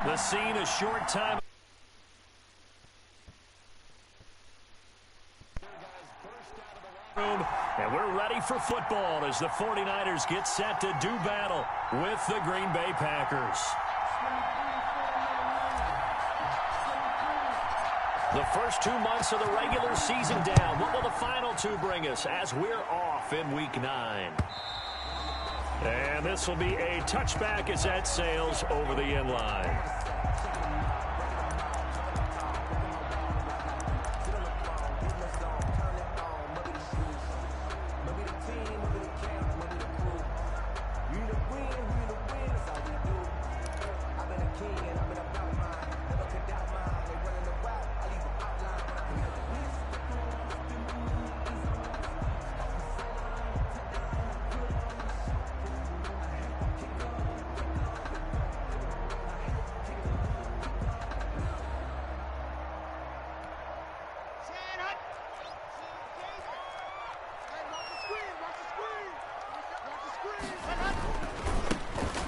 The scene a short time. And we're ready for football as the 49ers get set to do battle with the Green Bay Packers. The first 2 months of the regular season down. What will the final two bring us as we're off in Week 9? And this will be a touchback as that sails over the end line.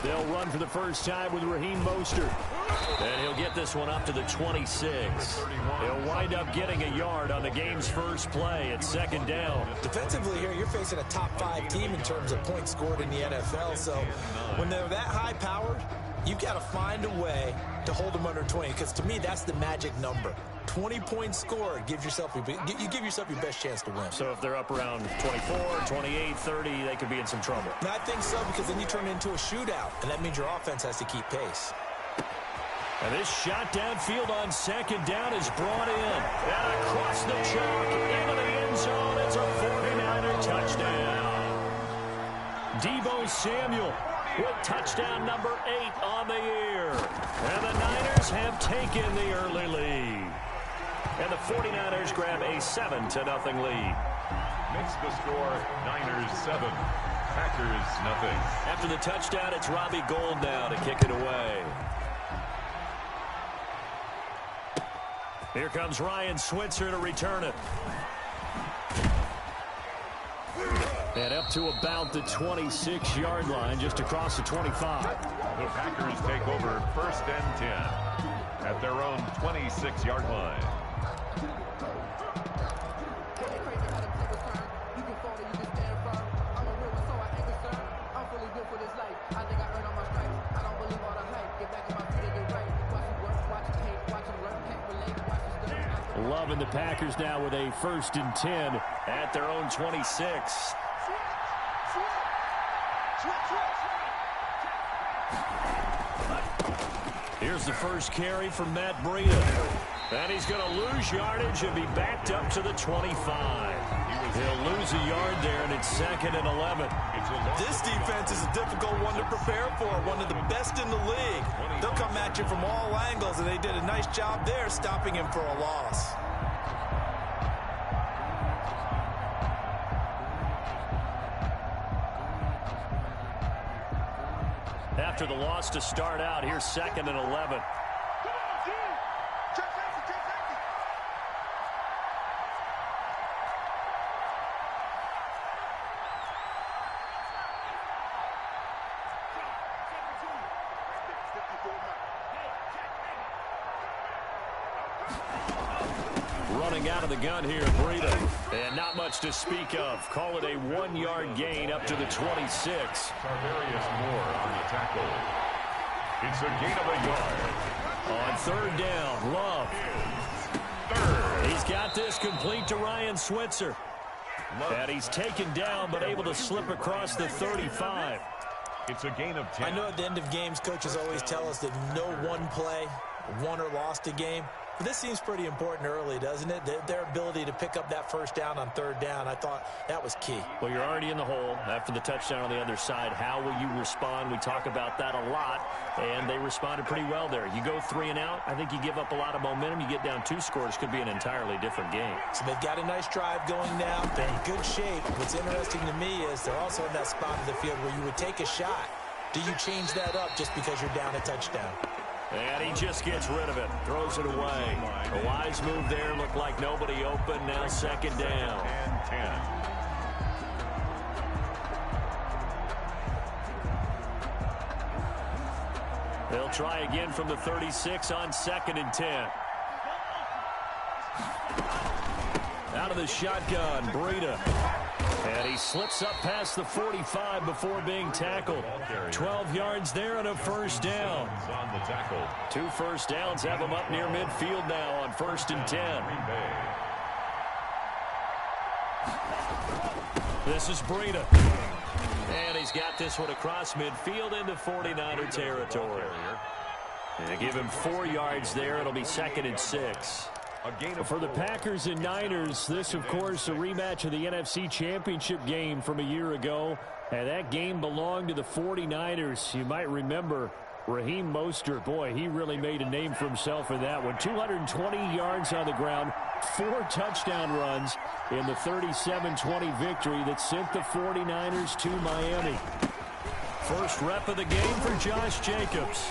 They'll run for the first time with Raheem Mostert. And he'll get this one up to the 26. He'll wind up getting a yard on the game's first play at second down. Defensively here, you're facing a top 5 team in terms of points scored in the NFL. So when they're that high-powered, you've got to find a way to hold them under 20. Because to me, that's the magic number. 20 points scored, you give yourself your best chance to win. So if they're up around 24, 28, 30, they could be in some trouble. And I think so, because then you turn it into a shootout, and that means your offense has to keep pace. And this shot downfield on second down is brought in. And across the chalk into the end zone. It's a 49er touchdown. Deebo Samuel with touchdown number 8 on the year. And the Niners have taken the early lead. And the 49ers grab a 7-0 lead. Makes the score Niners 7, Packers nothing. After the touchdown, it's Robbie Gould now to kick it away. Here comes Ryan Switzer to return it. And up to about the 26-yard line, just across the 25. The Packers take over 1st and 10 at their own 26-yard line. Loving the Packers now with a 1st and 10 at their own 26. Here's the first carry for Matt Breida. And he's going to lose yardage and be backed up to the 25. He'll lose a yard there, and it's 2nd and 11. This defense is a difficult one to prepare for, one of the best in the league. They'll come at you from all angles, and they did a nice job there stopping him for a loss. After the loss to start out, here's 2nd and 11. Running out of the gun here, Breida. And not much to speak of. Call it a 1-yard gain up to the 26. Tarvarius Moore on the tackle. It's a gain of a yard. On 3rd down, Love. He's got this complete to Ryan Switzer. And he's taken down but able to slip across the 35. It's a gain of 10. I know at the end of games, coaches always tell us that no one play won or lost a game. But this seems pretty important early, doesn't it? Their ability to pick up that 1st down on 3rd down, I thought that was key. Well, you're already in the hole after the touchdown on the other side. How will you respond? We talk about that a lot, and they responded pretty well there. You go 3 and out, I think you give up a lot of momentum. You get down 2 scores, could be an entirely different game. So they've got a nice drive going now. They're in good shape. What's interesting to me is they're also in that spot of the field where you would take a shot. Do you change that up just because you're down a touchdown? And he just gets rid of it, throws it away. A wise move there, looked like nobody open, now 2nd down. And 10. They'll try again from the 36 on 2nd and 10. Out of the shotgun, Breida. And he slips up past the 45 before being tackled. 12 yards there and a first down. 2 first downs have him up near midfield now on 1st and 10. This is Breida. And he's got this one across midfield into 49er territory. And give him 4 yards there. It'll be 2nd and 6. For the Packers and Niners, this, of course, a rematch of the NFC Championship game from a year ago. And that game belonged to the 49ers. You might remember Raheem Mostert. Boy, he really made a name for himself in that one. 220 yards on the ground, 4 touchdown runs in the 37-20 victory that sent the 49ers to Miami. First rep of the game for Josh Jacobs.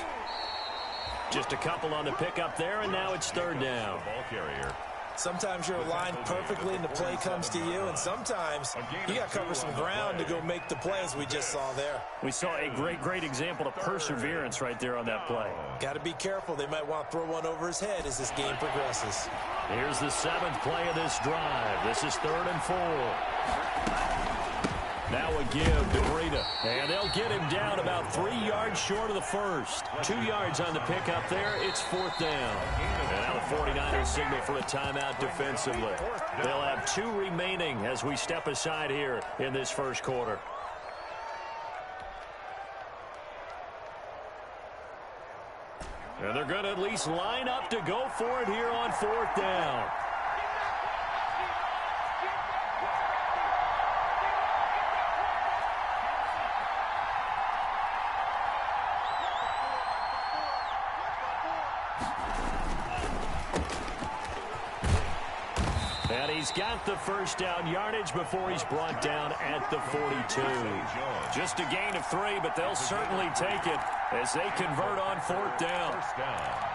Just a couple on the pickup there, and now it's 3rd down. Ball carrier. Sometimes you're aligned perfectly and the play comes to you, and sometimes you got to cover some ground to go make the play, as we just saw there. We saw a great example of perseverance right there on that play. Got to be careful. They might want to throw one over his head as this game progresses. Here's the 7th play of this drive. This is 3rd and 4. Now a give to Breida. And they'll get him down about 3 yards short of the first. 2 yards on the pickup there. It's 4th down. And now the 49ers signal for a timeout defensively. They'll have 2 remaining as we step aside here in this first quarter. And they're going to at least line up to go for it here on 4th down. And he's got the first down yardage before he's brought down at the 42. Just a gain of 3, but they'll certainly take it as they convert on 4th down. First down.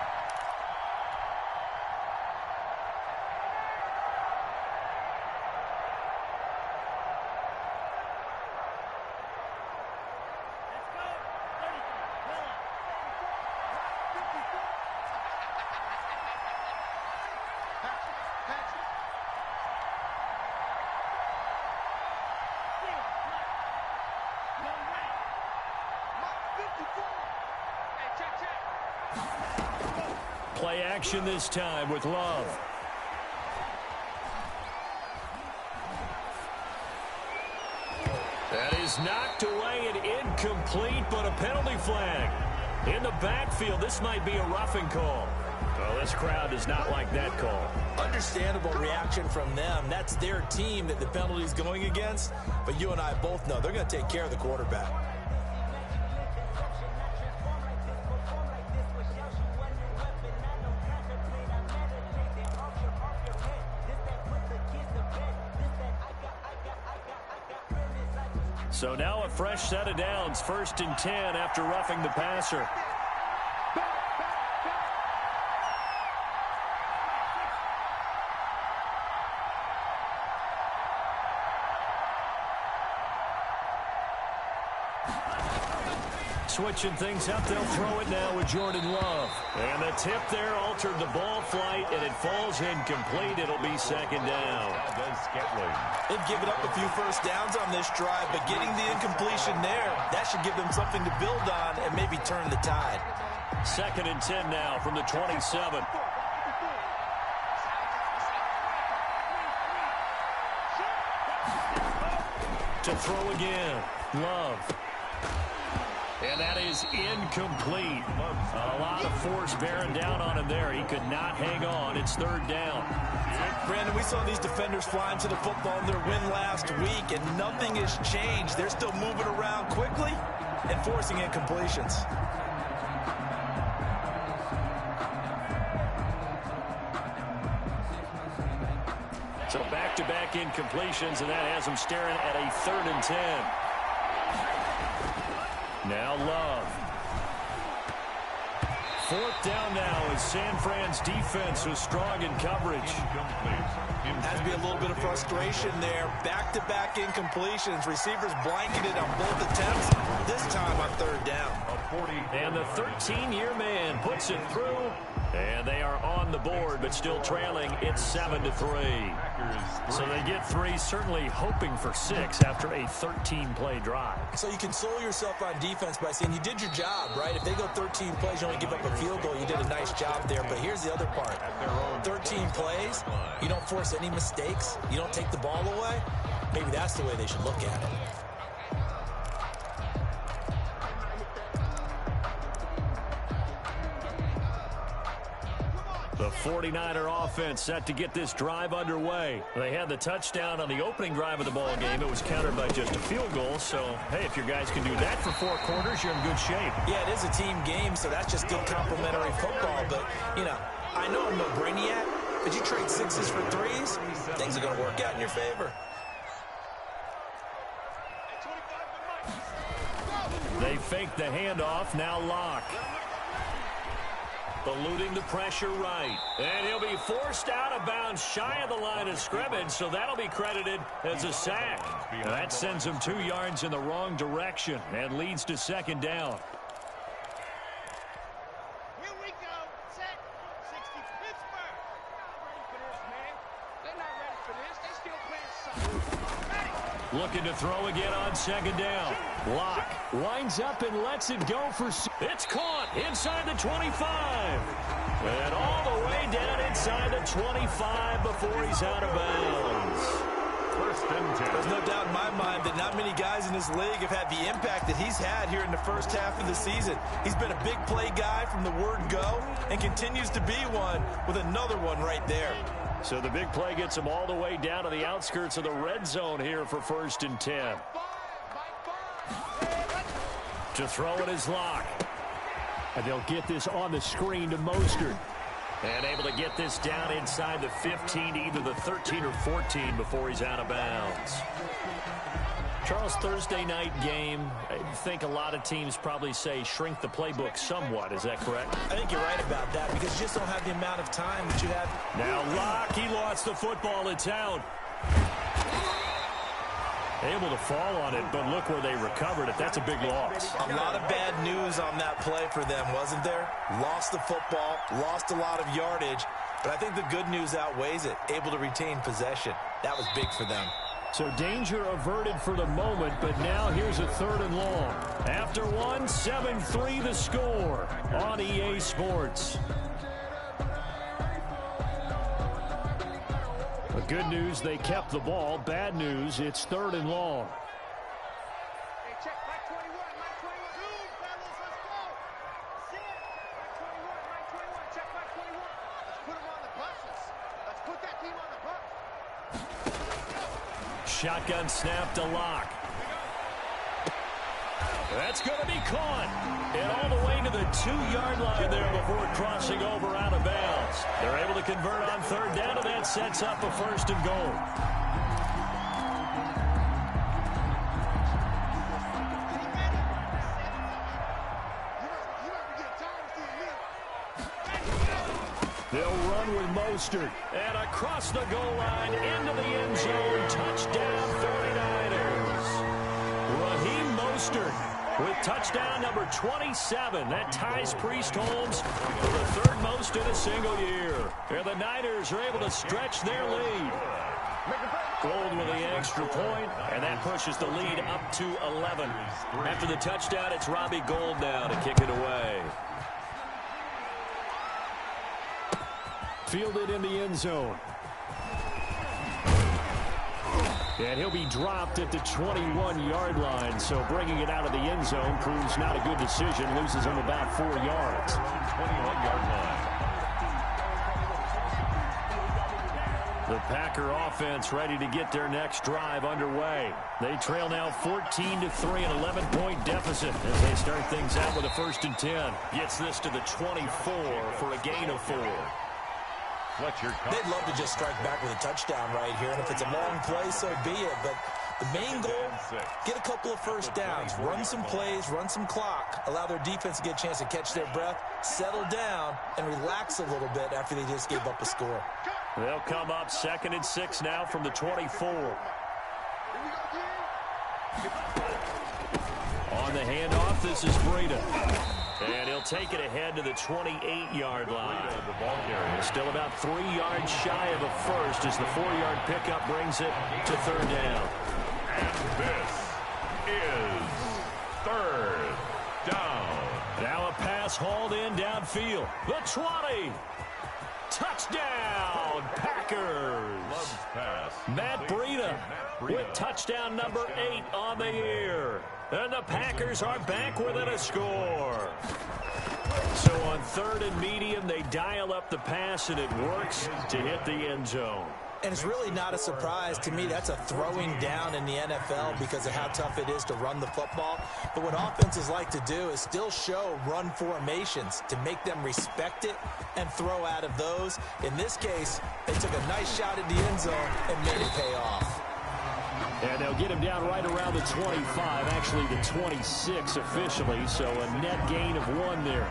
Play action this time with Love. That is knocked away and incomplete, but a penalty flag. In the backfield, this might be a roughing call. Well, this crowd does not like that call. Understandable reaction from them. That's their team that the penalty is going against. But you and I both know they're going to take care of the quarterback. So now a fresh set of downs, 1st and 10 after roughing the passer. Switching things up, they'll throw it now with Jordan Love. And the tip there altered the ball flight, and it falls incomplete. It'll be 2nd down. They've given up a few first downs on this drive, but getting the incompletion there, that should give them something to build on and maybe turn the tide. 2nd and 10 now from the 27. To throw again, Love. And that is incomplete. A lot of force bearing down on him there. He could not hang on. It's 3rd down. Brandon, we saw these defenders flying to the football in their win last week, and nothing has changed. They're still moving around quickly and forcing incompletions. So back-to-back incompletions, and that has them staring at a 3rd and 10. Now Love. 4th down now as San Fran's defense was strong in coverage. Has to be a little bit of frustration there. Back-to-back incompletions. Receivers blanketed on both attempts, this time on 3rd down. And the 13-year man puts it through. And they are on the board, but still trailing. It's 7-3. So they get 3, certainly hoping for 6 after a 13-play drive. So you console yourself on defense by saying you did your job, right? If they go 13 plays, you only give up a field goal. You did a nice job there. But here's the other part. 13 plays, you don't force any mistakes. You don't take the ball away. Maybe that's the way they should look at it. The 49er offense set to get this drive underway. They had the touchdown on the opening drive of the ball game. It was countered by just a field goal. So, hey, if your guys can do that for 4 quarters, you're in good shape. Yeah, it is a team game, so that's just good complementary football. But, you know, I know I'm no brainiac, but you trade 6s for 3s, things are going to work out in your favor. They fake the handoff, now Locke. Eluding the pressure right. And he'll be forced out of bounds shy of the line of scrimmage, so that'll be credited as a sack. That sends him 2 yards in the wrong direction and leads to 2nd down. Here we go. Set. 60 Pittsburgh. They're not ready for this, man. They're not ready for this. They still playing something. Looking to throw again on 2nd down. Locke winds up and lets it go for... It's caught inside the 25. And all the way down inside the 25 before he's out of bounds. 1st and 10. There's no doubt in my mind that not many guys in this league have had the impact that he's had here in the first half of the season. He's been a big play guy from the word go and continues to be one with another one right there. So the big play gets him all the way down to the outskirts of the red zone here for 1st and 10. To throw it is Locke. And they'll get this on the screen to Mostert. And able to get this down inside the 15, either the 13 or 14 before he's out of bounds. Charles, Thursday night game, I think a lot of teams probably say shrink the playbook somewhat. Is that correct? I think you're right about that because you just don't have the amount of time that you have. Now Locke, he lost the football. It's out. Able to fall on it, but look where they recovered it. That's a big loss. A lot of bad news on that play for them, wasn't there? Lost the football, lost a lot of yardage, but I think the good news outweighs it. Able to retain possession. That was big for them. So danger averted for the moment, but now here's a 3rd and long. After 1, 7-3 the score on EA Sports. The good news, they kept the ball. Bad news, it's 3rd and long. Hey, check Mike 21, Mike 21. Dude, fellas, let's go. Sit. Mike 21, check Mike 21. Let's put him on the buses. Let's put that team on the bus. Shotgun snap to Locke. That's going to be caught. And all the way to the 2-yard line there before crossing over out of bounds. They're able to convert on 3rd down, and that sets up a 1st and goal. They'll run with Mostert. And across the goal line, into the end zone. Touchdown, 49ers. Raheem Mostert with touchdown number 27. That ties Priest Holmes for the 3rd most in a single year. And the Niners are able to stretch their lead. Gold with the extra point, and that pushes the lead up to 11. After the touchdown, it's Robbie Gould now to kick it away. Fielded in the end zone. And he'll be dropped at the 21-yard line, so bringing it out of the end zone proves not a good decision. Loses him about 4 yards. 21-yard line. The Packer offense ready to get their next drive underway. They trail now 14-3, an 11-point deficit as they start things out with a 1st and 10. Gets this to the 24 for a gain of 4. They'd love to just strike back with a touchdown right here, and if it's a long play, so be it. But the main goal, get a couple of 1st downs, run some plays, run some clock, allow their defense to get a chance to catch their breath, settle down, and relax a little bit after they just gave up a score. They'll come up 2nd and 6 now from the 24. On the handoff, this is Breida. And he'll take it ahead to the 28-yard line. Still about 3 yards shy of a first as the 4-yard pickup brings it to third down. And this is third down. Now a pass hauled in downfield. The 20. Touchdown, Packers. Matt Breida with touchdown number 8 on the year. And the Packers are back within a score. So on third and medium, they dial up the pass, and it works to hit the end zone. And it's really not a surprise. To me, that's a throwing down in the NFL because of how tough it is to run the football. But what offenses like to do is still show run formations to make them respect it and throw out of those. In this case, they took a nice shot at the end zone and made it pay off. And they'll get him down right around the 25, actually the 26 officially, so a net gain of 1 there.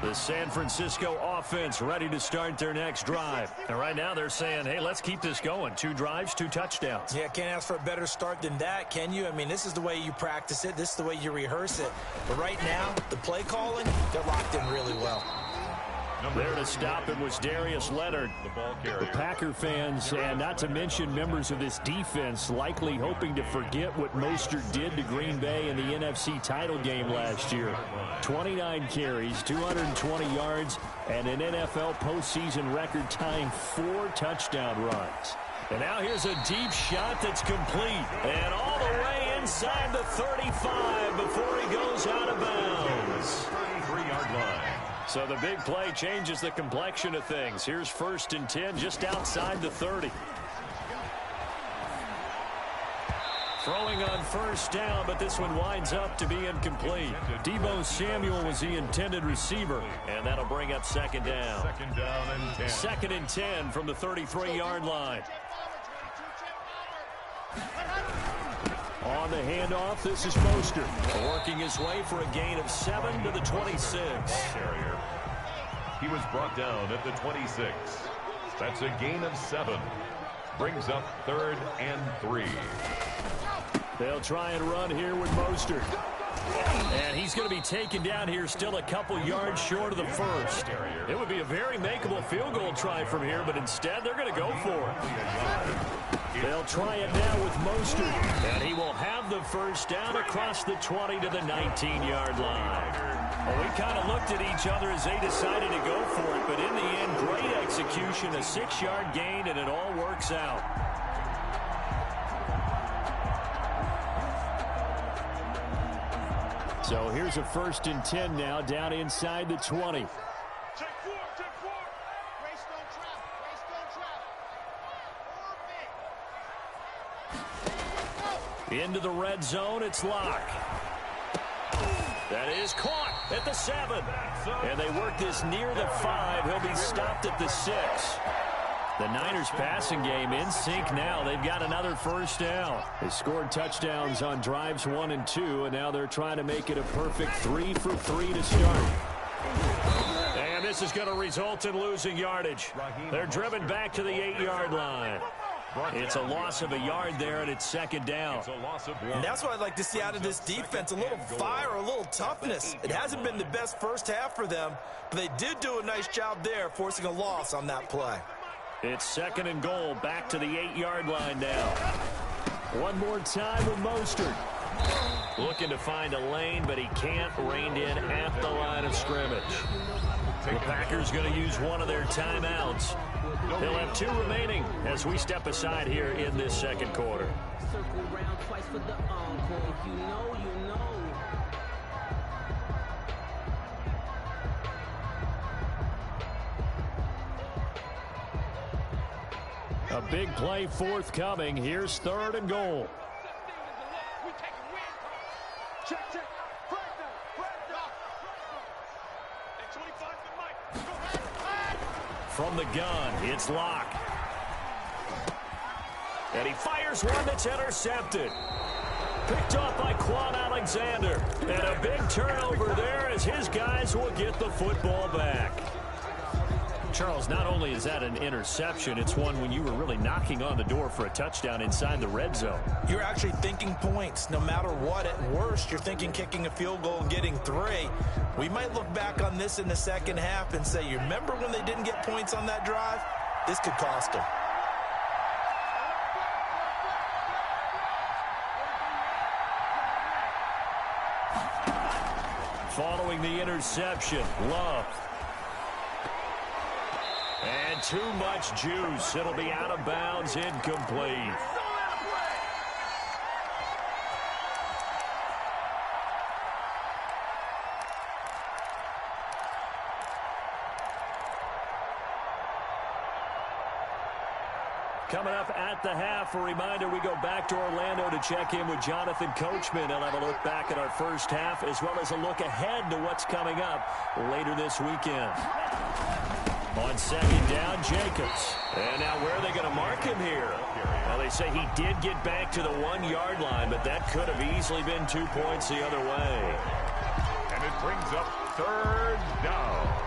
The San Francisco offense ready to start their next drive. And right now they're saying, hey, let's keep this going. 2 drives, 2 touchdowns. Yeah, can't ask for a better start than that, can you? I mean, this is the way you practice it. This is the way you rehearse it. But right now, the play calling, they're locked in really well. There to stop him was Darius Leonard. The Packer fans, and not to mention members of this defense, likely hoping to forget what Mostert did to Green Bay in the NFC title game last year. 29 carries, 220 yards, and an NFL postseason record-tying 4 touchdown runs. And now here's a deep shot that's complete. And all the way inside the 35 before he goes out of bounds. 33-yard line. So the big play changes the complexion of things. Here's 1st and 10 just outside the 30. Throwing on 1st down, but this one winds up to be incomplete. Deebo Samuel was the intended receiver, and that'll bring up 2nd down. 2nd down and 10. 2nd and 10 from the 33-yard line. On the handoff, this is Mostert, working his way for a gain of 7 to the 26. He was brought down at the 26. That's a gain of 7. Brings up 3rd and 3. They'll try and run here with Mostert. And he's going to be taken down here still a couple yards short of the first. It would be a very makeable field goal try from here, but instead they're going to go for it. They'll try it now with Mostert, and he will have the 1st down across the 20 to the 19-yard line. Well, we kind of looked at each other as they decided to go for it, but in the end, great execution, a 6-yard gain, and it all works out. So here's a 1st and 10 now, down inside the 20. Check 4, check 4. Race don't trap, race don't trap. Into the red zone, it's Locke. That is caught at the 7. And they work this near the 5. He'll be stopped at the 6. The Niners passing game in sync now. They've got another 1st down. They scored touchdowns on drives 1 and 2, and now they're trying to make it a perfect 3 for 3 to start. And this is going to result in losing yardage. They're driven back to the 8-yard line. It's a loss of a yard there, and it's 2nd down. And that's what I'd like to see out of this defense, a little fire, a little toughness. It hasn't been the best first half for them, but they did do a nice job there, forcing a loss on that play. It's 2nd and goal, back to the 8-yard line now. One more time with Mostert. Looking to find a lane, but he can't. Reined in at the line of scrimmage. The Packers going to use one of their timeouts. They'll have 2 remaining as we step aside here in this 2nd quarter. Circle round twice for the encore. If you know, you know. A big play forthcoming. Here's 3rd and goal. We take a win. Check, check. Breakdown. And 25 to Mike. From the gun, it's Locke. And he fires one that's intercepted. Picked off by Quan Alexander. And a big turnover there as his guys will get the football back. Charles, not only is that an interception, it's one when you were really knocking on the door for a touchdown inside the red zone. You're actually thinking points. No matter what, at worst, you're thinking kicking a field goal and getting 3. We might look back on this in the second half and say, you remember when they didn't get points on that drive? This could cost them. Following the interception, Love. And too much juice. It'll be out of bounds, incomplete. Coming up at the half, a reminder, we go back to Orlando to check in with Jonathan Coachman. He'll have a look back at our first half as well as a look ahead to what's coming up later this weekend. On second down, Jacobs. And now where are they going to mark him here? Well, they say he did get back to the 1-yard line, but that could have easily been 2 points the other way. And it brings up third down.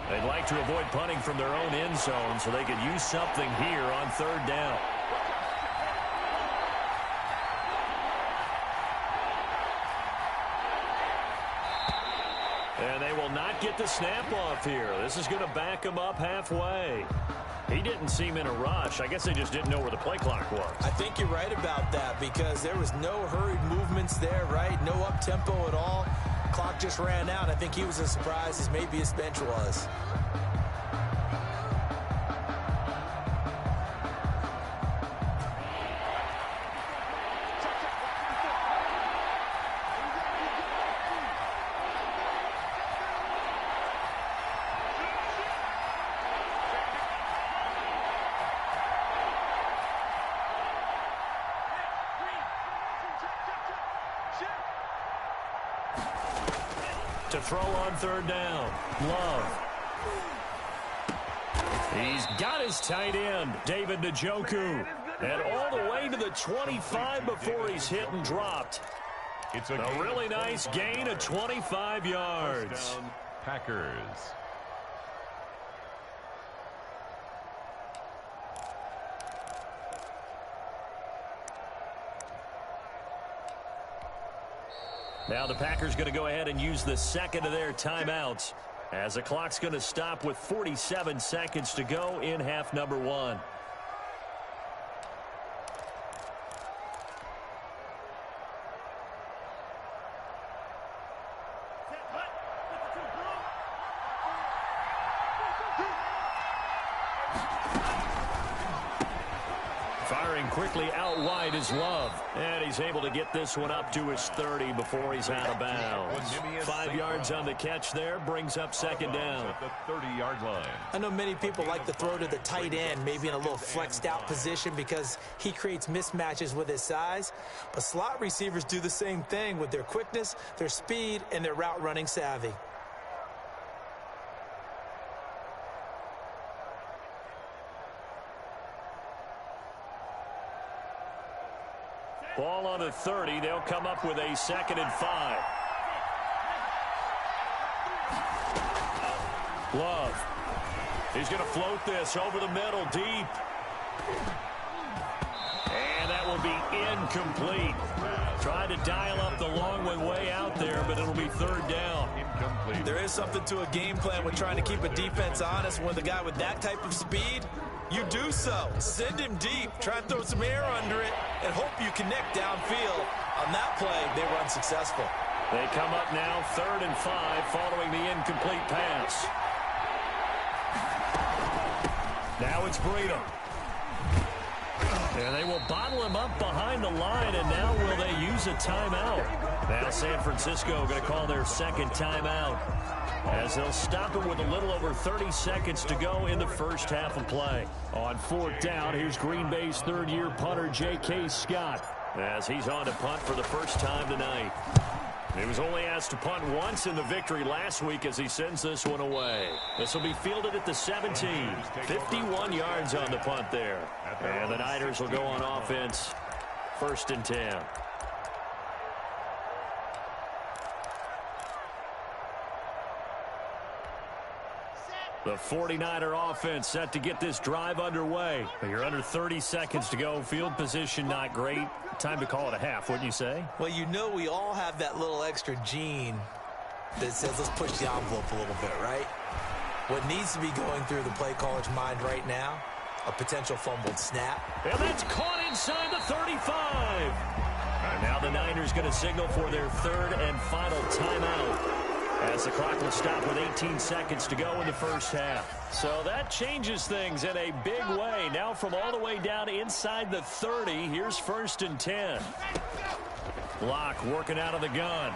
They'd like to avoid punting from their own end zone so they could use something here on third down. And they will not get the snap off here. This is going to back them up halfway. He didn't seem in a rush. I guess they just didn't know where the play clock was. I think you're right about that because there was no hurried movements there, right? No up-tempo at all. Clock just ran out. I think he was as surprised as maybe his bench was. To throw on third down, Love. He's got his tight end, David Njoku. And all the way to the 25 before he's hit and dropped. It's A really nice gain of 25 yards. First down, Packers. Now the Packers going to go ahead and use the second of their timeouts as the clock's going to stop with 47 seconds to go in half number 1. Firing quickly out wide is Love. And he's able to get this one up to his 30 before he's out of bounds. 5 yards on the catch there, brings up second down. At the 30-yard line. I know many people like to throw to the tight end, maybe in a little flexed out position because he creates mismatches with his size. But slot receivers do the same thing with their quickness, their speed, and their route running savvy. Ball on the 30. They'll come up with a 2nd and 5. Love. He's going to float this over the middle deep. And that will be incomplete. Tried to dial up the long one way out there, but it'll be third down. Incomplete. There is something to a game plan with trying to keep a defense honest. When the guy with that type of speed, you do so. Send him deep. Try and throw some air under it and hope you connect downfield. On that play, they were unsuccessful. They come up now 3rd and 5 following the incomplete pass. Now it's Breedham. And they will bottle him up behind the line, and now will they use a timeout? Now San Francisco going to call their 2nd timeout as they'll stop it with a little over 30 seconds to go in the first half of play. On 4th down, here's Green Bay's 3rd-year punter J.K. Scott as he's on to punt for the first time tonight. He was only asked to punt once in the victory last week as he sends this one away. This will be fielded at the 17. 51 yards on the punt there. And the Niners will go on offense. 1st and 10. The 49er offense set to get this drive underway. You're under 30 seconds to go. Field position not great. Time to call it a half, wouldn't you say? Well, you know we all have that little extra gene that says let's push the envelope a little bit, right? What needs to be going through the play caller's mind right now, a potential fumbled snap. And that's caught inside the 35. And now the Niners going to signal for their 3rd and final timeout, as the clock will stop with 18 seconds to go in the first half. So that changes things in a big way. Now from all the way down inside the 30, here's 1st and 10. Block working out of the gun.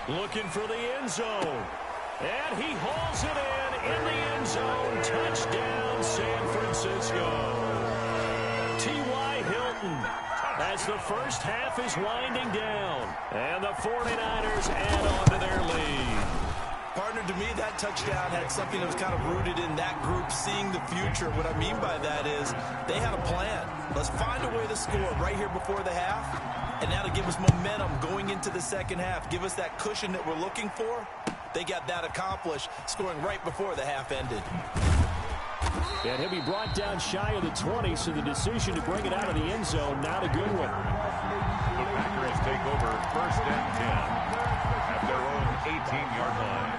Looking for the end zone. And he hauls it in the end zone. Touchdown, San Francisco. T.Y. Hilton, as the first half is winding down, and the 49ers add on to their lead. Partner, to me, that touchdown had something that was kind of rooted in that group seeing the future. What I mean by that is they had a plan. Let's find a way to score right here before the half, and that'll give us momentum going into the second half, give us that cushion that we're looking for. They got that accomplished, scoring right before the half ended. And he'll be brought down shy of the 20, so the decision to bring it out of the end zone, not a good one. The Packers take over 1st and 10 at their own 18-yard line.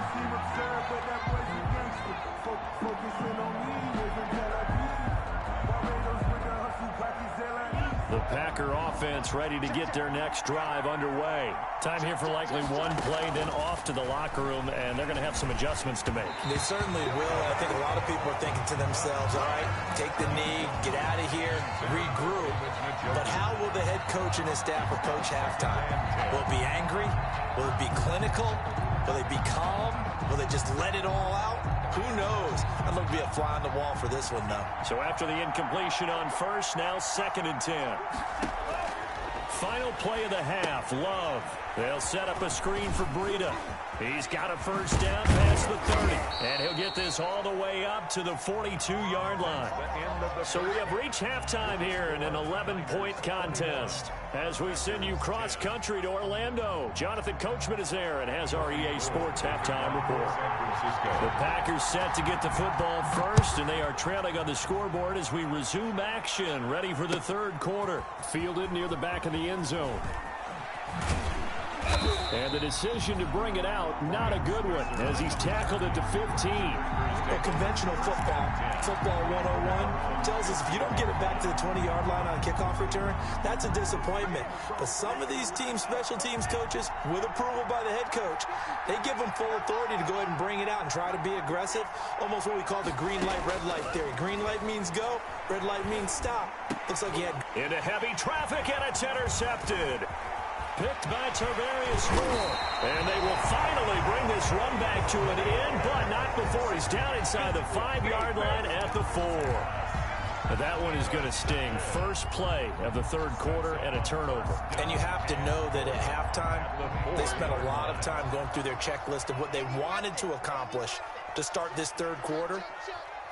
The Packer offense ready to get their next drive underway. Time here for likely one play, then off to the locker room, and they're going to have some adjustments to make. They certainly will. I think a lot of people are thinking to themselves, all right, take the knee, get out of here, regroup. But how will the head coach and his staff approach halftime? Will it be angry? Will it be clinical? Will they be calm? Will they just let it all out? Who knows? I'd love to be a fly on the wall for this one, though. So after the incompletion on 1st, now 2nd and 10. Final play of the half, Love. They'll set up a screen for Breida. He's got a 1st down past the 30. And he'll get this all the way up to the 42-yard line. So we have reached halftime here in an 11-point contest. As we send you cross-country to Orlando, Jonathan Coachman is there and has our EA Sports halftime report. The Packers set to get the football first, and they are trailing on the scoreboard as we resume action, ready for the 3rd quarter. Fielded near the back of the end zone. And the decision to bring it out, not a good one, as he's tackled at the 15. Well, conventional football 101, tells us if you don't get it back to the 20-yard line on a kickoff return, that's a disappointment. But some of these special teams coaches, with approval by the head coach, they give them full authority to go ahead and bring it out and try to be aggressive, almost what we call the green light, red light theory. Green light means go, red light means stop. Looks like he had... Into heavy traffic, and it's intercepted. Picked by Tarvarius Moore. And they will finally bring this run back to an end, but not before he's down inside the 5-yard line at the 4. That one is going to sting. First play of the 3rd quarter and a turnover. And you have to know that at halftime, they spent a lot of time going through their checklist of what they wanted to accomplish to start this 3rd quarter.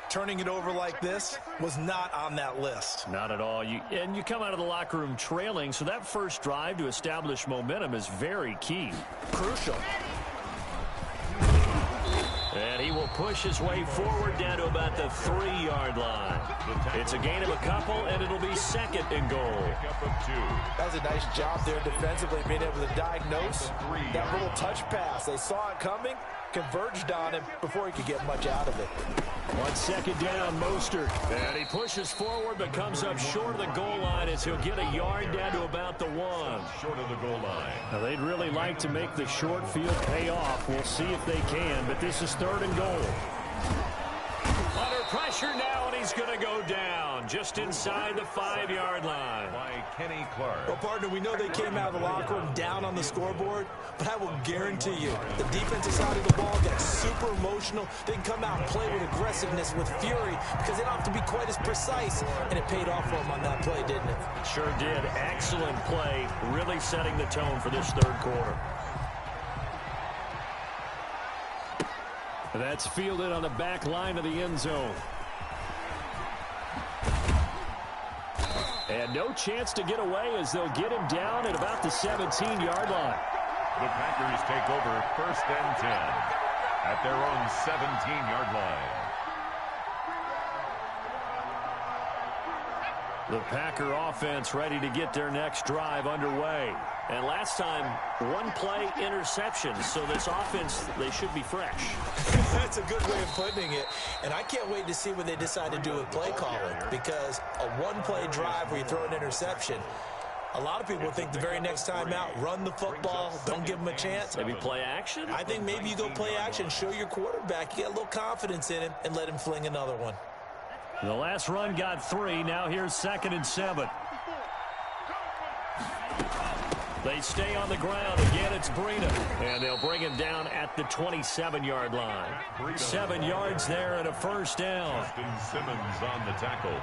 Turning it over like this was not on that list. Not at all. You come out of the locker room trailing, so that first drive to establish momentum is very key. Crucial. And he will push his way forward down to about the 3-yard line. It's a gain of a couple, and it'll be 2nd and goal. That was a nice job there defensively, being able to diagnose that little touch pass. They saw it coming, converged on him before he could get much out of it. 1 second down, Mostert. And he pushes forward, but comes up short of the goal line as he'll get a yard down to about the 1. Short of the goal line. Now, they'd really like to make the short field pay off. We'll see if they can, but this is 3rd and goal. Under pressure now, and he's going to go down just inside the 5-yard line. By Kenny Clark. Well, partner, we know they came out of the locker room down on the scoreboard, but I will guarantee you the defensive side of the ball got super emotional. They can come out and play with aggressiveness, with fury, because they don't have to be quite as precise, and it paid off for them on that play, didn't it? Sure did. Excellent play, really setting the tone for this third quarter. That's fielded on the back line of the end zone. And no chance to get away as they'll get him down at about the 17-yard line. The Packers take over 1st and 10 at their own 17-yard line. The Packer offense ready to get their next drive underway. And last time, one play interception. So this offense, they should be fresh. That's a good way of putting it. And I can't wait to see what they decide to do with play calling. Because a one-play drive where you throw an interception, a lot of people think the very next time out, run the football, don't give them a chance. Maybe play action? I think maybe you go play action, show your quarterback, you get a little confidence in him, and let him fling another one. The last run got 3. Now here's 2nd and 7. They stay on the ground. Again, it's Breida. And they'll bring him down at the 27-yard line. 7 yards there and a first down. Justin Simmons on the tackle.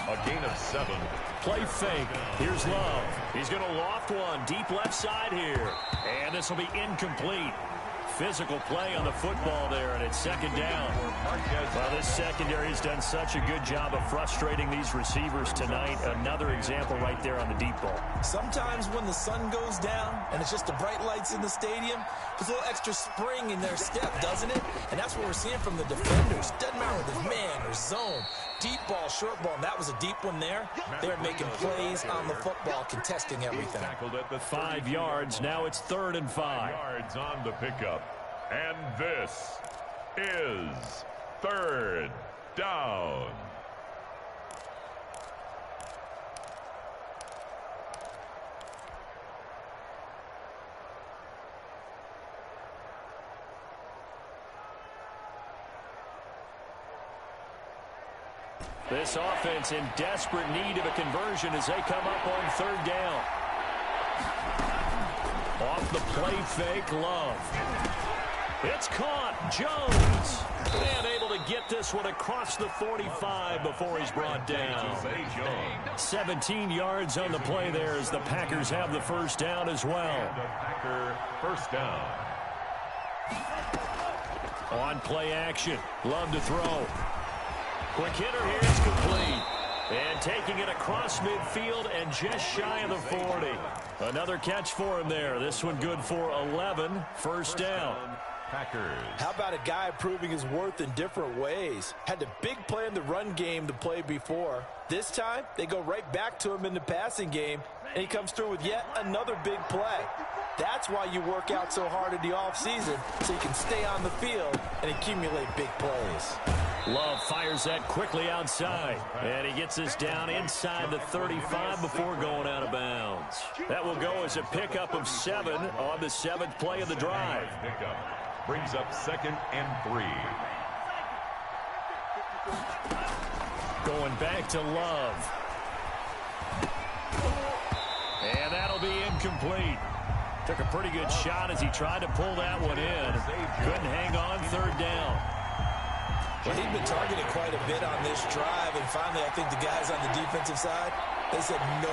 A gain of 7. Play fake. Here's Love. He's going to loft one deep left side here. And this will be incomplete. Physical play on the football there, and it's 2nd down. Well, this secondary has done such a good job of frustrating these receivers tonight. Another example right there on the deep ball. Sometimes when the sun goes down and it's just the bright lights in the stadium, there's a little extra spring in their step, doesn't it? And that's what we're seeing from the defenders. Doesn't matter whether it's man or zone. Deep ball, short ball, and that was a deep one there. They're making plays on the football, contesting everything. 5 yards. Now it's 3rd and 5. Yards on the pickup. And this is 3rd down. This offense in desperate need of a conversion as they come up on 3rd down. Off the play fake, Love. It's caught. Jones. And able to get this one across the 45 before he's brought down. 17 yards on the play there as the Packers have the first down as well. The Packer first down. On play action. Love to throw. Quick hitter here. It's complete. And taking it across midfield and just shy of the 40. Another catch for him there. This one good for 11. First down. Packers. How about a guy proving his worth in different ways? Had the big play in the run game to play before. This time, they go right back to him in the passing game, and he comes through with yet another big play. That's why you work out so hard in the offseason, so you can stay on the field and accumulate big plays. Love fires that quickly outside, and he gets us down inside the 35 before going out of bounds. That will go as a pickup of 7 on the 7th play of the drive. Pickup brings up 2nd and 3. Going back to Love. And that'll be incomplete. Took a pretty good shot as he tried to pull that one in. Couldn't hang on. 3rd down. Well, he'd been targeted quite a bit on this drive, and finally I think the guys on the defensive side, they said no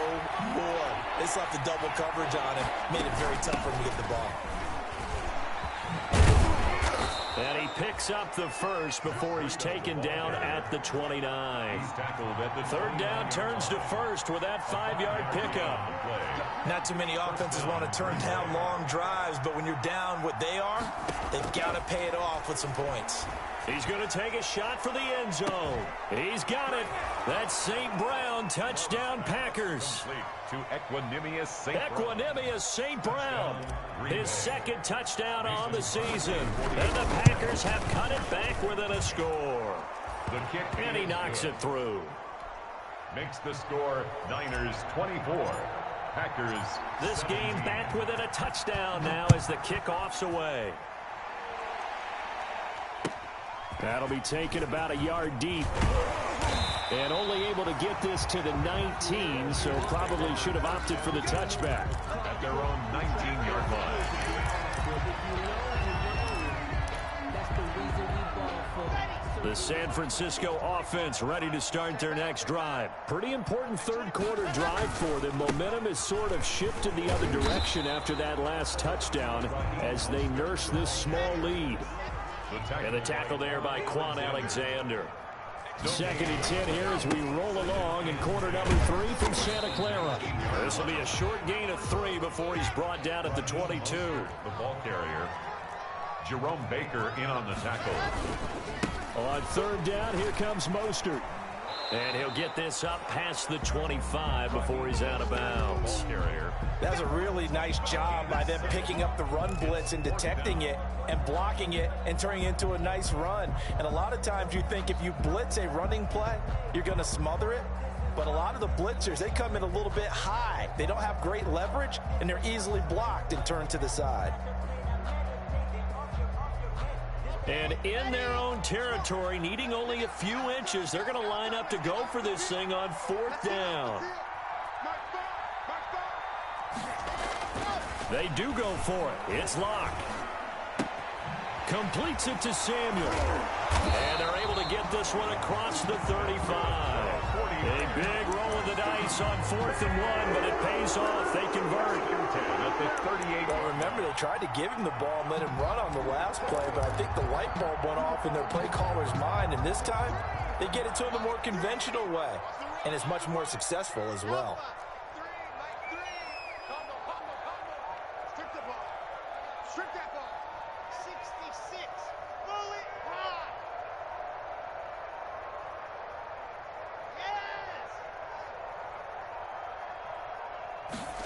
more. They slapped the double coverage on him, made it very tough for him to get the ball. And he picks up the first before he's taken down at the 29. Third down turns to first with that 5-yard pickup. Not too many offenses want to turn down long drives, but when you're down what they are, they've got to pay it off with some points. He's going to take a shot for the end zone. He's got it. That's St. Brown. Touchdown, Packers. To Equanimous St. Brown. Equanimous St. Brown. His second touchdown on the season. And the Packers have cut it back within a score. The kick and he knocks it through. Makes the score Niners 24. Packers. This game back within a touchdown now as the kickoff's away. That'll be taken about a yard deep. And only able to get this to the 19, so probably should have opted for the touchback. At their own 19-yard line. The San Francisco offense ready to start their next drive. Pretty important third-quarter drive for them. Momentum has sort of shifted the other direction after that last touchdown as they nurse this small lead. And the tackle there by Quan Alexander. 2nd and 10 here as we roll along in quarter number 3 from Santa Clara. This will be a short gain of 3 before he's brought down at the 22. The ball carrier, Jerome Baker, in on the tackle. On 3rd down, here comes Mostert. And he'll get this up past the 25 before he's out of bounds. That's a really nice job by them picking up the run blitz and detecting it and blocking it and turning it into a nice run. And a lot of times you think if you blitz a running play, you're going to smother it. But a lot of the blitzers, they come in a little bit high. They don't have great leverage, and they're easily blocked and turned to the side. And in their own territory, needing only a few inches, they're going to line up to go for this thing on 4th down. They do go for it. It's Locke. Completes it to Samuel. And they're able to get this one across the 35. A big roll of the dice on 4th and 1, but it pays off. They convert. At the 38. Well, remember, they tried to give him the ball and let him run on the last play, but I think the light bulb went off in their play caller's mind, and this time they get it to him the more conventional way, and it's much more successful as well. Strip that ball. 66. Pull it high.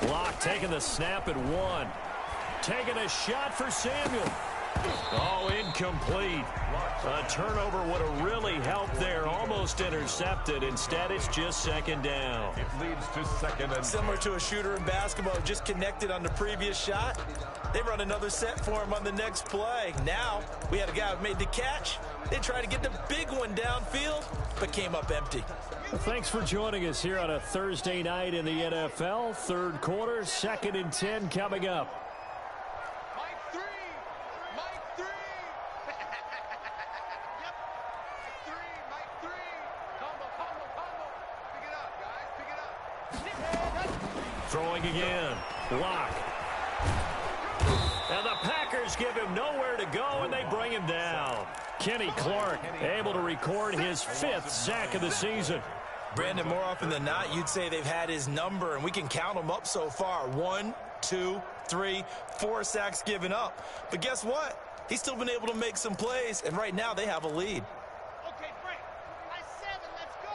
Yes. Locke taking the snap at 1. Taking a shot for Samuel. Oh, incomplete. A turnover would have really helped there. Almost intercepted. Instead, it's just 2nd down. It leads to 2nd and... Similar to a shooter in basketball, just connected on the previous shot. They run another set for him on the next play. Now, we had a guy who made the catch. They tried to get the big one downfield, but came up empty. Well, thanks for joining us here on a Thursday night in the NFL. 3rd quarter, 2nd and 10 coming up. Mike 3. Mike 3. Yep. Mike 3. Combo. Pick it up, guys. Pick it up. Throwing again. Locke. And the Packers give him nowhere to go, and they bring him down. Kenny Clark able to record his 5th sack of the season. Brandon, more often than not, you'd say they've had his number, and we can count them up so far. 1, 2, 3, 4 sacks given up. But guess what? He's still been able to make some plays, and right now they have a lead. Okay, Frank. I 7. Let's go.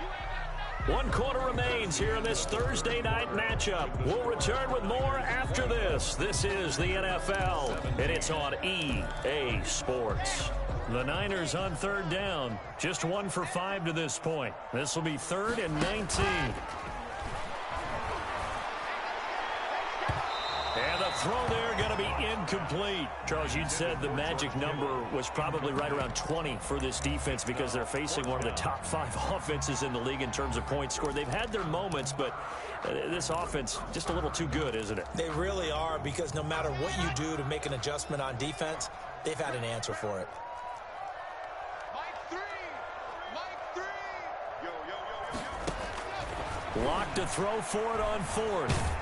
You ain't got nothing. 1 quarter remains here in this Thursday night matchup. We'll return with more after this. This is the NFL, and it's on EA Sports. The Niners on 3rd down. Just 1 for 5 to this point. This will be 3rd and 19. And the throw there going to be incomplete. Charles, you'd said the magic number was probably right around 20 for this defense because they're facing one of the top 5 offenses in the league in terms of points scored. They've had their moments, but this offense just a little too good, isn't it? They really are, because no matter what you do to make an adjustment on defense, they've had an answer for it. Locke to throw for it on 4th.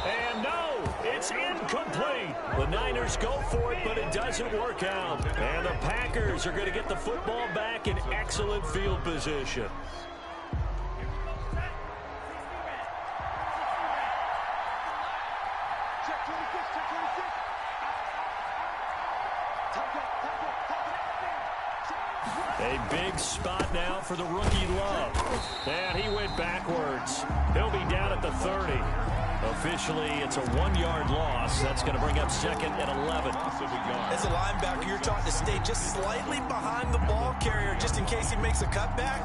And no, it's incomplete. The Niners go for it, but it doesn't work out. And the Packers are going to get the football back in excellent field position. A big spot now for the rookie Love. And he went backwards. He'll be down at the 30. Officially, it's a 1-yard loss. That's going to bring up 2nd and 11. As a linebacker, you're taught to stay just slightly behind the ball carrier just in case he makes a cutback.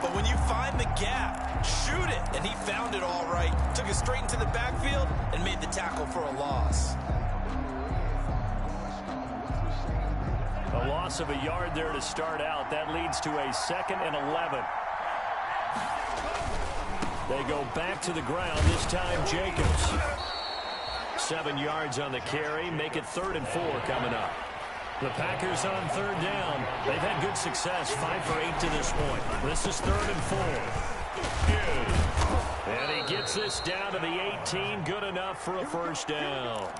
But when you find the gap, shoot it. And he found it all right. Took it straight into the backfield and made the tackle for a loss. A loss of a yard there to start out. That leads to a 2nd and 11. They go back to the ground, this time Jacobs. 7 yards on the carry, make it 3rd and 4 coming up. The Packers on 3rd down. They've had good success, 5 for 8 to this point. This is 3rd and 4. And he gets this down to the 18, good enough for a first down.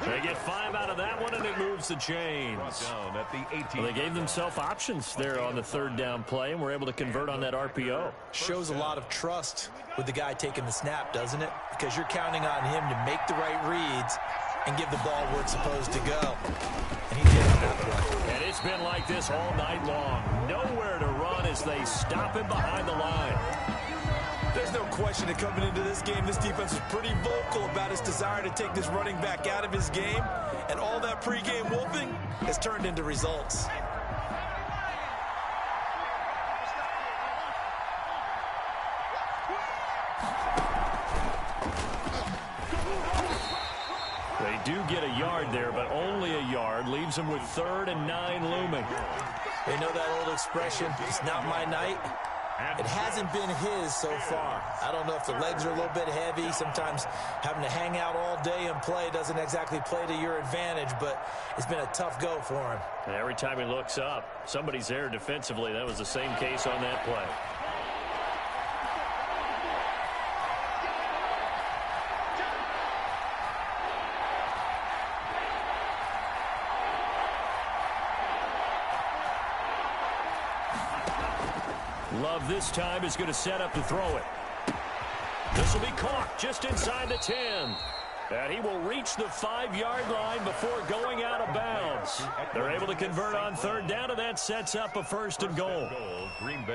They get 5 out of that one, and it moves the chains. Down at the 18. Well, they gave themselves options there on the 3rd down play, and were able to convert on that RPO. Shows a lot of trust with the guy taking the snap, doesn't it? Because you're counting on him to make the right reads and give the ball where it's supposed to go. And he did on that play. And it's been like this all night long. Nowhere to run as they stop him behind the line. There's no question that coming into this game, this defense was pretty vocal about its desire to take this running back out of his game. And all that pregame wolfing has turned into results. They do get a yard there, but only a yard. Leaves them with 3rd and 9 looming. They know that old expression, it's not my night. It hasn't been his so far. I don't know if the legs are a little bit heavy. Sometimes having to hang out all day and play doesn't exactly play to your advantage, but it's been a tough go for him. And every time he looks up, somebody's there defensively. That was the same case on that play. Love this time is going to set up to throw it. This will be caught just inside the 10. And he will reach the 5-yard line before going out of bounds. They're able to convert on 3rd down, and that sets up a 1st and goal.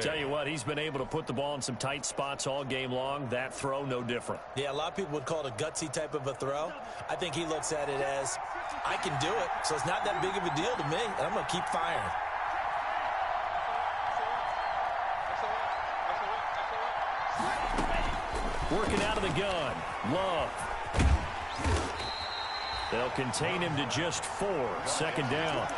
Tell you what, he's been able to put the ball in some tight spots all game long. That throw, no different. Yeah, a lot of people would call it a gutsy type of a throw. I think he looks at it as, I can do it, so it's not that big of a deal to me, and I'm going to keep firing. Working out of the gun. Love. They'll contain him to just 4. 2nd down.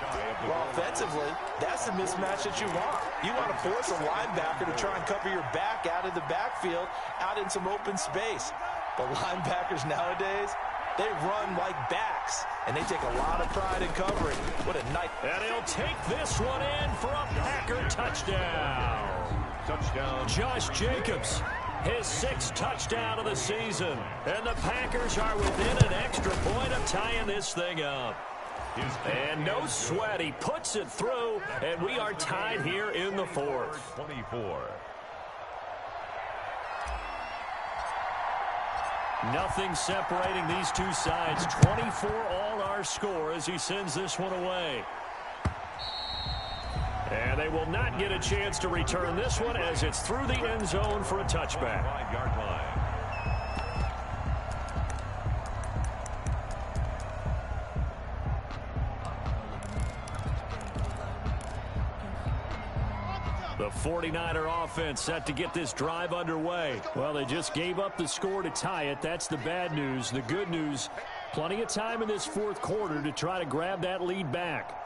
Well, offensively, that's the mismatch that you want. You want to force a linebacker to try and cover your back out of the backfield, out in some open space. But linebackers nowadays, they run like backs, and they take a lot of pride in covering. What a night. And he'll take this one in for a Packer touchdown. Touchdown. Josh Jacobs. His 6th touchdown of the season. And the Packers are within an extra point of tying this thing up. And no sweat. He puts it through, and we are tied here in the 4th. 24. Nothing separating these two sides. 24 all our score as he sends this one away. And they will not get a chance to return this one as it's through the end zone for a touchback. 5-yard line. The 49er offense set to get this drive underway. Well, they just gave up the score to tie it. That's the bad news. The good news, plenty of time in this 4th quarter to try to grab that lead back.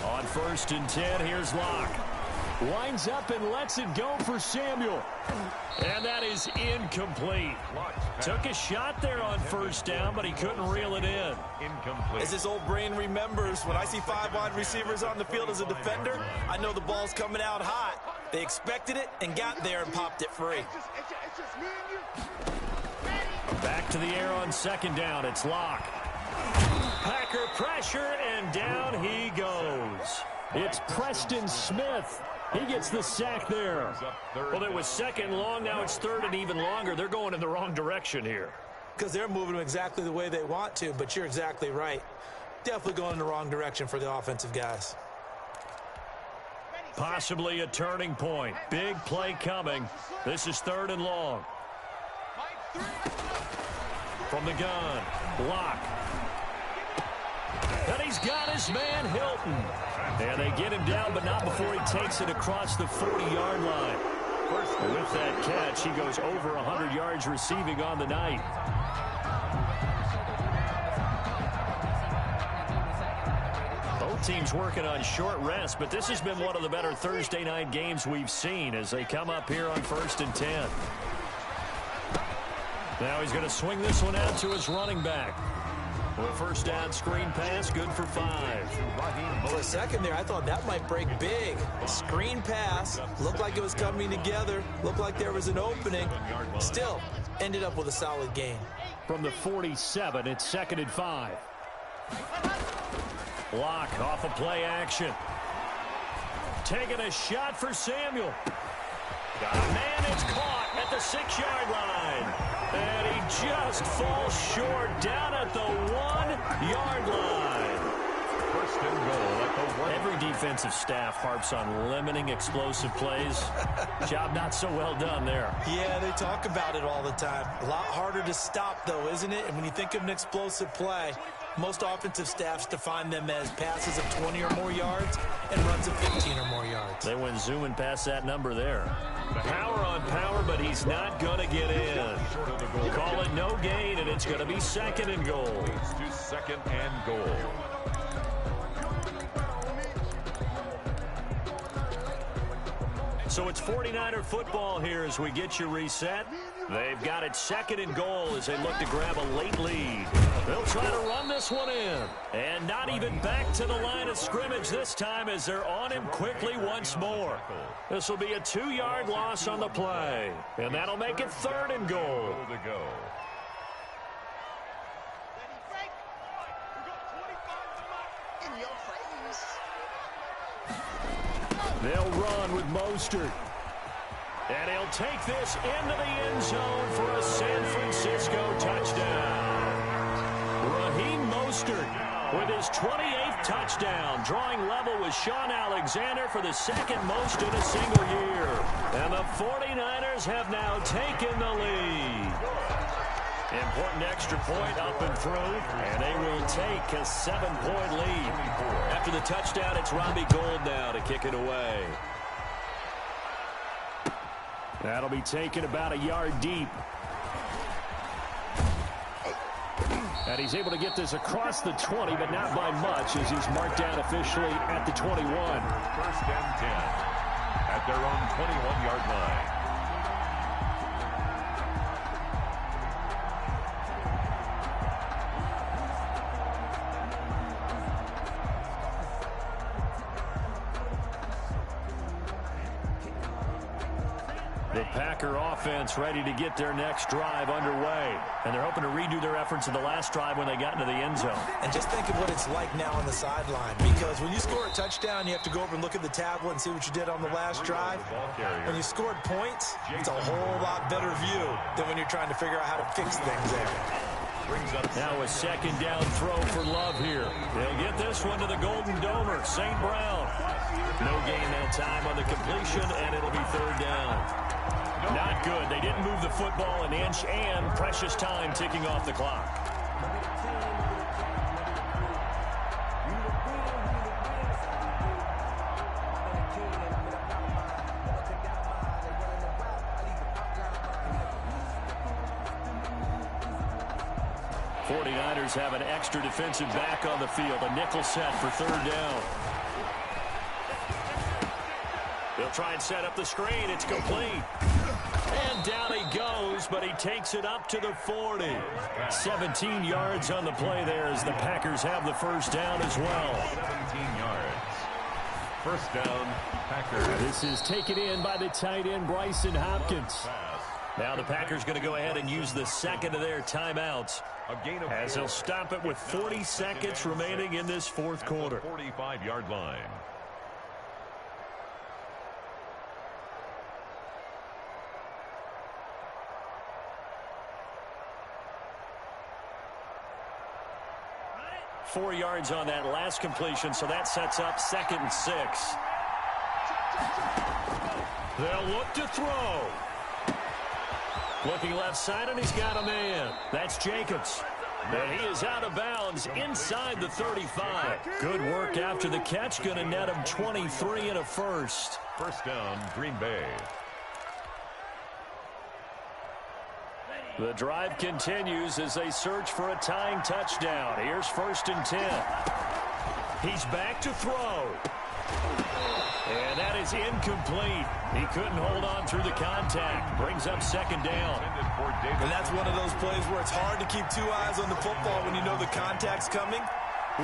On 1st and 10, here's Locke. Winds up and lets it go for Samuel. And that is incomplete. Took a shot there on 1st down, but he couldn't reel it in. Incomplete. As his old brain remembers, when I see 5 wide receivers on the field as a defender, I know the ball's coming out hot. They expected it and got there and popped it free. Back to the air on 2nd down. It's Locke. Packer pressure, and down he goes. It's Preston Smith. He gets the sack there. Well, it was 2nd long. Now it's 3rd and even longer. They're going in the wrong direction here. Because they're moving exactly the way they want to, but you're exactly right. Definitely going in the wrong direction for the offensive guys. Possibly a turning point. Big play coming. This is 3rd and long. From the gun, Block. And he's got his man, Hilton. And they get him down, but not before he takes it across the 40-yard line. And with that catch, he goes over 100 yards receiving on the night. Both teams working on short rest, but this has been one of the better Thursday night games we've seen as they come up here on 1st and 10. Now he's going to swing this one out to his running back. Well, first down screen pass, good for 5. For a second there, I thought that might break big. Screen pass, looked like it was coming together, looked like there was an opening. Still, ended up with a solid gain. From the 47, it's 2nd and 5. Lock off of play action. Taking a shot for Samuel. Man, it's caught at the 6-yard line. And he just falls short down at the 1-yard line. First and goal at the 1. Every defensive staff harps on limiting explosive plays. Job not so well done there. Yeah, they talk about it all the time. A lot harder to stop, though, isn't it? And when you think of an explosive play, most offensive staffs define them as passes of 20 or more yards and runs of 15 or more yards. They went zooming past that number there. Power on power, but he's not going to get in. Call it no gain, and it's going to be 2nd and goal. To 2nd and goal. So it's 49er football here as we get you reset. They've got it 2nd and goal as they look to grab a late lead. They'll try to run this one in. And not even back to the line of scrimmage this time as they're on him quickly once more. This will be a 2-yard loss on the play. And that'll make it 3rd and goal. They'll run with Mostert. And he'll take this into the end zone for a San Francisco touchdown. Raheem Mostert with his 28th touchdown, drawing level with Sean Alexander for the 2nd most in a single year. And the 49ers have now taken the lead. Important extra point up and through, and they will take a 7-point lead. After the touchdown, it's Robbie Gould now to kick it away. That'll be taken about a yard deep. And he's able to get this across the 20, but not by much as he's marked down officially at the 21. 1st and 10 at their own 21-yard line. The Packer offense ready to get their next drive underway. And they're hoping to redo their efforts in the last drive when they got into the end zone. And just think of what it's like now on the sideline. Because when you score a touchdown, you have to go over and look at the tablet and see what you did on the last drive. When you scored points, it's a whole lot better view than when you're trying to figure out how to fix things there. Now a 2nd down throw for Love here. They'll get this one to the Golden Domer, St. Brown. No gain that time on the completion, and it'll be 3rd down. Not good. They didn't move the football an inch, and precious time ticking off the clock. '49ers have an extra defensive back on the field, a nickel set for 3rd down. They'll try and set up the screen. It's complete. And down he goes, but he takes it up to the 40. 17 yards on the play there as the Packers have the 1st down as well. 17 yards. 1st down, Packers. This is taken in by the tight end, Bryson Hopkins. Now the Packers going to go ahead and use the 2nd of their timeouts as they'll stop it with 40 seconds remaining in this 4th quarter. 45-yard line. Four yards on that last completion, so that sets up 2nd and 6. They'll look to throw. Looking left side, and he's got a man. That's Jacobs. And he is out of bounds inside the 35. Good work after the catch. Going to net him 23 and a 1st. 1st down, Green Bay. The drive continues as they search for a tying touchdown. Here's 1st and 10. He's back to throw. And that is incomplete. He couldn't hold on through the contact. Brings up second down. And that's one of those plays where it's hard to keep two eyes on the football when you know the contact's coming,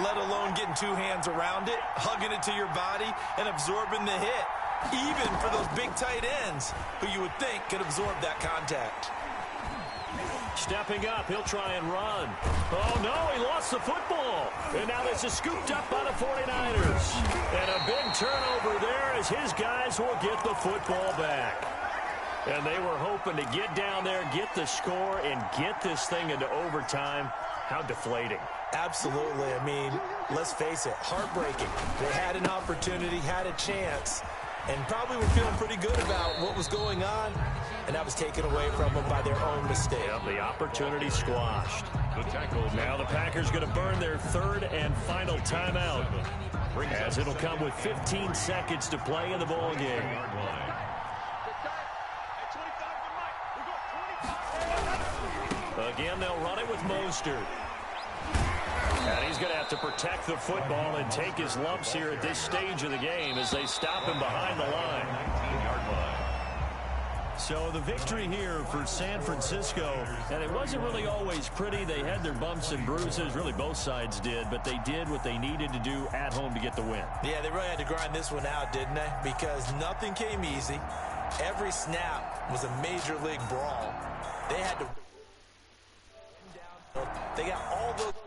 let alone getting two hands around it, hugging it to your body, and absorbing the hit. Even for those big tight ends who you would think could absorb that contact. Stepping up, he'll try and run. Oh, no, he lost the football. And now this is scooped up by the 49ers. And a big turnover there as his guys will get the football back. And they were hoping to get down there, get the score, and get this thing into overtime. How deflating. Absolutely. I mean, let's face it, heartbreaking. They had an opportunity, had a chance, and probably were feeling pretty good about what was going on, and that was taken away from them by their own mistake. Yep, the opportunity squashed. Now the Packers going to burn their third and final timeout, as it'll come with 15 seconds to play in the ball game. Again, they'll run it with Mostert. And he's going to have to protect the football and take his lumps here at this stage of the game as they stop him behind the line. So the victory here for San Francisco, and it wasn't really always pretty. They had their bumps and bruises, really both sides did, but they did what they needed to do at home to get the win. Yeah, they really had to grind this one out, didn't they? Because nothing came easy. Every snap was a major league brawl. They had to... They got all those...